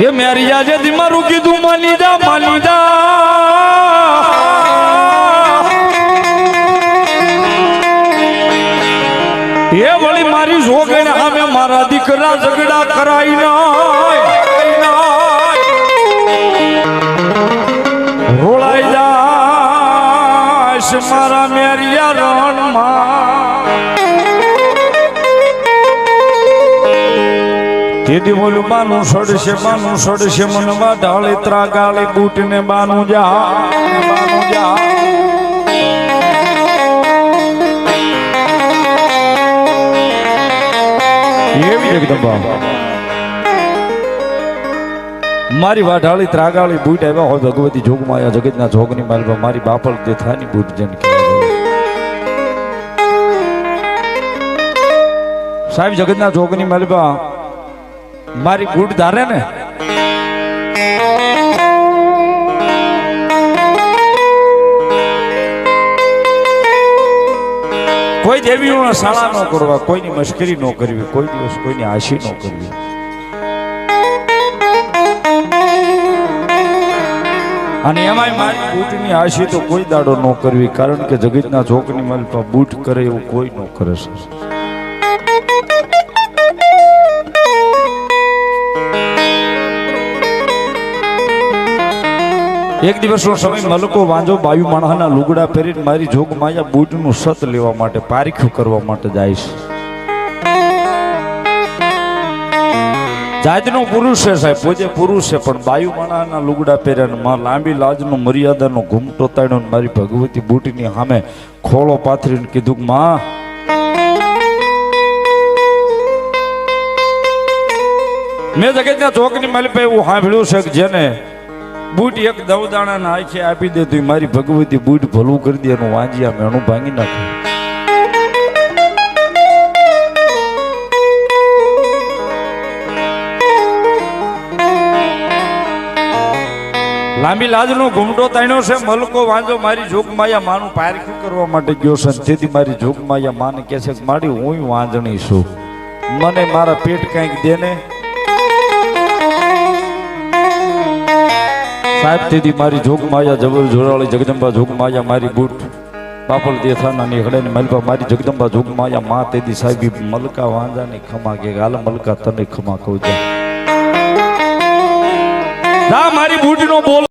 એ મેરી આજે દી મારું કીધું માની જા એ વળી મારી જોગણ સામે મારા દીકરા ઝઘડા કરાઈ રોળાઈ જાય મારા મેરિયા રણમાં તેથી બોલું બાનું સડશે મનવા ઢાળી ત્રાગાળી બૂટ ને બાનું જા એવી જગદંબા મારી વાઢાળી ત્રાગાળી બૂટ આવ્યા હોય ભગવતી જોગમાયા જગતના જોગની માલવા મારી બાપલ દેથાની બૂટ જન સાહેબ જગતના જોગની માલવા મારી બૂટ ધારે ને કોઈ દેવીઓના શાળા ન કરવા, કોઈની મશ્કરી ન કરવી, કોઈ દિવસ કોઈની આશી ન કરવી. અને એમાંય મારી બૂટની આશી તો કોઈ દાડો ન કરવી, કારણ કે જગતના જોગની માલપા બૂટ કરે એવું કોઈ ન કરે છે. એક દિવસનો સમય મલકો વાંજો બાયુ માણસના લુગડા પહેરીને મારી જોગમાયા બૂટનું સત લેવા માટે પારીખ્યું કરવા માટે જાય છે. જાતનો પુરુષ છે સાહેબ, પોતે પુરુષ છે, પણ બાયુ માણસના લુગડા પહેર્યા માં લાંબી લાજનો મર્યાદાનો ઘૂમટો તાણ્યો મારી ભગવતી બૂટની સામે ખોળો પાથરીને કીધું, માં મેં જગતના ચોકની માલિપે એવું સાંભળ્યું છે કે જેને બૂટ એક દવદાણા ના આંખે આપી દે તો મારી ભગવતી બૂટ ભલું કરી દે, એનું વાંજિયા મેણું ભાંગી નાખે. લાંબી લાજનો ઘૂમટો તાણ્યો છે મલકો વાંજો મારી જોગમાયા માનું પારખું કરવા માટે ગયો છે. તેથી મારી જોગમાયા માને કહે છે કે મારી હું વાંજણી છું, મને મારા પેટ કંઈક દે ને સાહેબ. તેથી મારી જોગમાયા જબર જોડાળી જગદંબા જોગમાયા મારી બૂટ પાપલ દેથાના નીકળે ને મલપા મારી જગદંબા જોગમાયા માં તેથી સાહેબ મલકા વાંજા ની ખમા કે હાલ મલકા તને ખમા કહું જા મારી બૂટ નો બોલ.